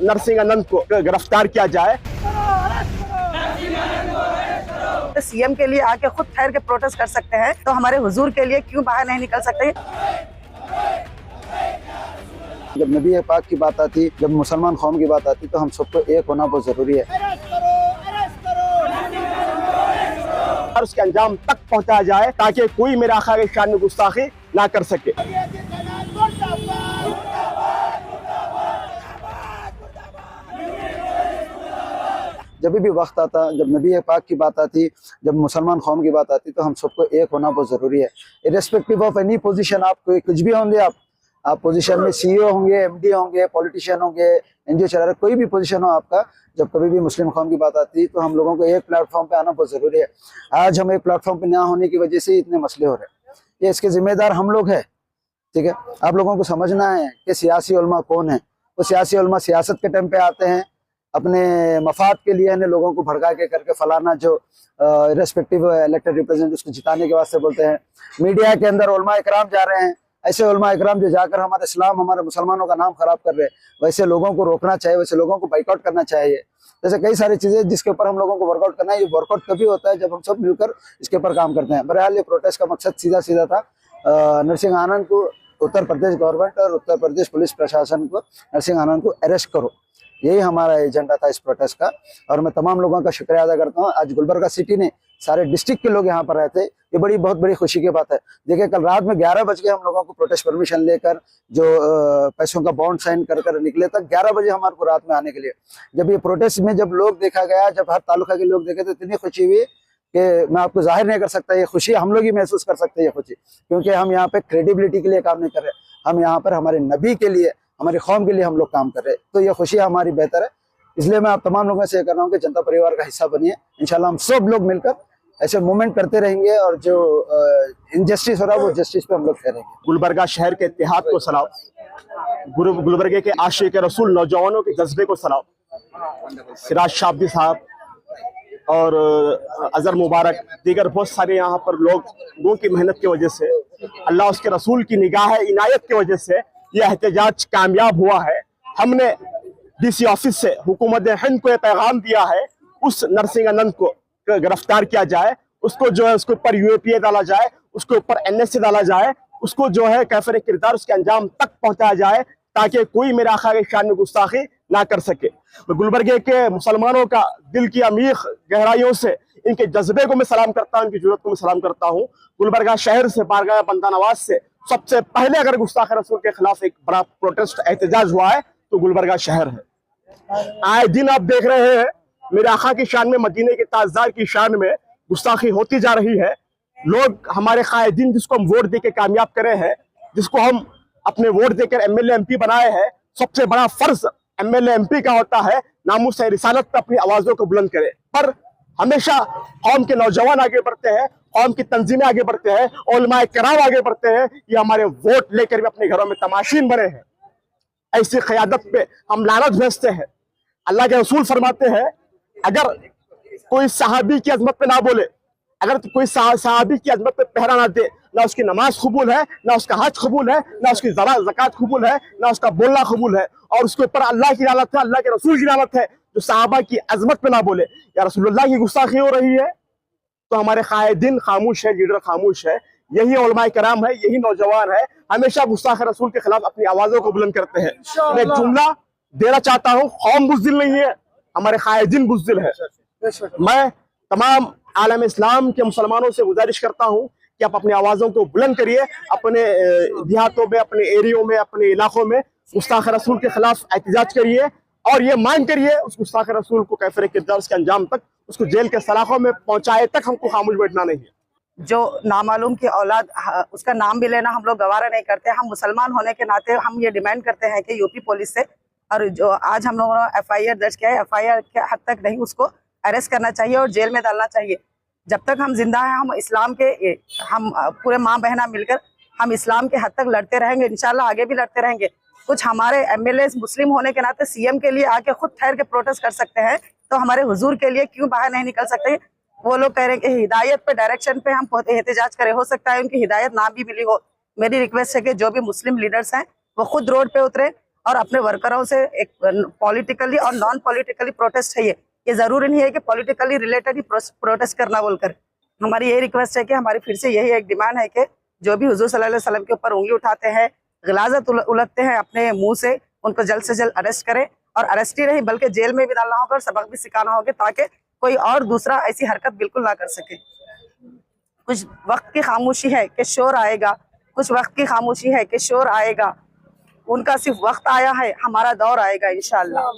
नरसिंह आनंद को गिरफ्तार किया जाए। सीएम के लिए आके खुद ठहर के प्रोटेस्ट कर सकते हैं, तो हमारे हुजूर के लिए क्यों बाहर नहीं निकल सकते? जब नबी पाक की बात आती, जब मुसलमान कौम की बात आती, तो हम सबको एक होना बहुत जरूरी है। और उसके अंजाम तक पहुंचाया जाए ताकि कोई मेरे आका की शान में गुस्ताखी ना कर सके। जब भी वक्त आता, जब नबी पाक की बात आती, जब मुसलमान कौम की बात आती, तो हम सबको एक होना बहुत ज़रूरी है। इर्रेस्पेक्टिव ऑफ एनी पोजीशन, आप कुछ भी होंगे, आप पोजीशन में सीईओ होंगे, एमडी होंगे, पॉलिटिशियन होंगे, एनजीओ चला रहे, कोई भी पोजीशन हो आपका, जब कभी भी मुस्लिम कौम की बात आती तो हम लोगों को एक प्लेटफॉर्म पे आना बहुत ज़रूरी है। आज हम एक प्लेटफॉर्म पे ना होने की वजह से इतने मसले हो रहे हैं, ये इसके जिम्मेदार हम लोग हैं। ठीक है, आप लोगों को समझना है कि सियासी उलमा कौन है। वो सियासी उलमा सियासत के टाइम पे आते हैं, अपने मफाद के लिए ने लोगों को भड़का के करके फलाना जो रेस्पेक्टिव इलेक्टेड रिप्रेजेंटेटिव उसको जिताने के वास्ते बोलते हैं। मीडिया के अंदर उलमा इकराम जा रहे हैं, ऐसे उलमा इकराम जो जाकर हमारे इस्लाम, हमारे मुसलमानों का नाम खराब कर रहे हैं, वैसे लोगों को रोकना चाहिए, वैसे लोगों को बाइकआउट करना चाहिए। जैसे कई सारी चीजें जिसके ऊपर हम लोगों को वर्कआउट करना है, ये वर्कआउट तभी होता है जब हम सब मिलकर इसके ऊपर काम करते हैं। बहरहाल ये प्रोटेस्ट का मकसद सीधा था, नरसिंह आनंद को, उत्तर प्रदेश गवर्नमेंट और उत्तर प्रदेश पुलिस प्रशासन को नरसिंह आनंद को अरेस्ट करो, यही हमारा एजेंडा था इस प्रोटेस्ट का। और मैं तमाम लोगों का शुक्रिया अदा करता हूँ। आज गुलबर्गा सिटी ने सारे डिस्ट्रिक्ट के लोग यहाँ पर आए थे, ये बहुत बड़ी खुशी की बात है। देखिए, कल रात में 11 बजे हम लोगों को प्रोटेस्ट परमिशन लेकर जो पैसों का बॉन्ड साइन कर निकले तक 11 बजे हमारे को रात में आने के लिए। जब ये प्रोटेस्ट में जब लोग देखा गया, जब हर तालुका के लोग देखे तो इतनी खुशी हुई कि मैं आपको जाहिर नहीं कर सकता। ये खुशी हम लोग ही महसूस कर सकते हैं, ये खुशी, क्योंकि हम यहाँ पे क्रेडिबिलिटी के लिए काम नहीं कर रहे, हम यहाँ पर हमारे नबी के लिए, हमारी कौम के लिए हम लोग काम कर रहे हैं। तो ये खुशी हमारी बेहतर है, इसलिए मैं आप तमाम लोगों से ये कर रहा हूँ कि जनता परिवार का हिस्सा बनिए। इंशाल्लाह हम सब लोग मिलकर ऐसे मूवमेंट करते रहेंगे और जो इनजस्टिस हो रहा है वो जस्टिस पे हम लोग करेंगे। गुलबर्गा शहर के इत्तेहाद को सलाम, गुलबर्गे के आशिक रसूल नौजवानों के जज्बे को सलाम। सिराज शाब्दी साहब और अजहर मुबारक, दीगर बहुत सारे यहाँ पर लोगों की मेहनत की वजह से, अल्लाह उसके रसूल की निगाह इनायत की वजह से यह एहतजाज कामयाब हुआ है। हमने डीसी ऑफिस से हुकूमत हिंद को यह पैगाम दिया है, उस नरसिंह आनंद को गिरफ्तार किया जाए, उसको जो है उसके ऊपर यूएपीए डाला जाए, उसके ऊपर एनएसए डाला जाए, उसको जो है कैफर किरदार उसके अंजाम तक पहुंचाया जाए ताकि कोई मेरे आका की शान में गुस्ताखी ना कर सके। मैं गुलबर्गे के मुसलमानों का दिल की अमीर गहराइयों से इनके जज्बे को मैं सलाम करता हूँ, इनकी जरूरत को मैं सलाम करता हूँ। गुलबर्गा शहर से, बारगाह बंदा नवाज से सबसे पहले अगर गुस्ताख रसूल के खिलाफ एक बड़ा प्रोटेस्ट एहतजाज हुआ है तो गुलबर्गा शहर है। आए दिन आप देख रहे हैं मेरे आका की शान में, मदीने के ताजदार की शान में गुस्ताखी होती जा रही है। लोग हमारे कायदीन जिसको हम वोट देके कामयाब करे हैं, जिसको हम अपने वोट देकर एमएलए एमपी बनाए हैं, सबसे बड़ा फर्ज एमएलए एमपी का होता है नामुस रिसालत पे अपनी आवाजों को बुलंद करे। पर हमेशा कौम के नौजवान आगे बढ़ते हैं, कौम की तंजीमें आगे बढ़ते हैं, उलमाए किराम आगे बढ़ते हैं, ये हमारे वोट लेकर भी अपने घरों में तमाशीन बने हैं। ऐसी क़यादत पे हम लानत भेजते हैं। अल्लाह के रसूल फरमाते हैं, अगर कोई सहाबी की अजमत पे ना बोले, अगर कोई सहाबी की अजमत पे पहरा ना दे, ना उसकी नमाज कबूल है, ना उसका हज कबूल है, ना उसकी ज़कात कबूल है, ना उसका बोलना कबूल है। और उसके ऊपर अल्लाह की लानत है, अल्लाह के रसूल की लानत है जो सहाबा की अजमत पे ना बोले। या रसूलुल्लाह की गुस्ताखी हो रही है तो हमारे कायदीन खामोश है, लीडर खामोश है, यही उलमाए किराम है, यही नौजवान है, हमेशा गुस्ताख रसूल के खिलाफ अपनी आवाजों को बुलंद करते हैं। मैं एक जुमला देना चाहता हूँ, कौम बुज़दिल नहीं है, हमारे कायदीन बुज़दिल है। मैं तमाम आलम इस्लाम के मुसलमानों से गुजारिश करता हूँ कि आप अपनी आवाज़ों को बुलंद करिए, अपने देहातों में, अपने एरियो में, अपने इलाकों में गुस्ताख रसूल के खिलाफ एहतजाज करिए और ये मांग करिए उस गुस्ताख रसूल को कैफर किरदार के अंजाम तक, उसको जेल के सलाखों में पहुंचाए तक हमको खामोश बैठना नहीं है। जो नामालूम की औलाद, उसका नाम भी लेना हम लोग गवारा नहीं करते। हम मुसलमान होने के नाते हम ये डिमांड करते हैं कि यूपी पुलिस से, और जो आज हम लोगों ने एफआईआर दर्ज किया है, एफआईआर के हद तक नहीं, उसको अरेस्ट करना चाहिए और जेल में डालना चाहिए। जब तक हम जिंदा हैं, हम इस्लाम के, हम पूरे माँ बहना मिलकर हम इस्लाम के हद तक लड़ते रहेंगे, इंशाल्लाह आगे भी लड़ते रहेंगे। कुछ हमारे एमएलए मुस्लिम होने के नाते सीएम के लिए आके खुद ठहर के प्रोटेस्ट कर सकते हैं, तो हमारे हुजूर के लिए क्यों बाहर नहीं निकल सकते? वो लोग कह रहे हैं कि हिदायत पे, डायरेक्शन पे हम एहतजाज करें, हो सकता है उनकी हिदायत ना भी मिली हो। मेरी रिक्वेस्ट है कि जो भी मुस्लिम लीडर्स हैं वो खुद रोड पे उतरे और अपने वर्करों से एक पॉलिटिकली और नॉन पॉलिटिकली प्रोटेस्ट है। ये जरूरी नहीं है कि पॉलिटिकली रिलेटेड ही प्रोटेस्ट करना बोलकर। हमारी यही रिक्वेस्ट है कि हमारी फिर से यही एक डिमांड है कि जो भी हुजूर सल्लल्लाहु अलैहि वसल्लम के ऊपर उंगली उठाते हैं, गलाजत उलटते हैं अपने मुंह से, उनको जल्द से जल्द अरेस्ट करें, और अरेस्ट ही नहीं बल्कि जेल में भी डालना होगा और सबक भी सिखाना होगा, ताकि कोई और दूसरा ऐसी हरकत बिल्कुल ना कर सके। कुछ वक्त की खामोशी है कि शोर आएगा, कुछ वक्त की खामोशी है कि शोर आएगा। उनका सिर्फ वक्त आया है, हमारा दौर आएगा इंशाअल्लाह।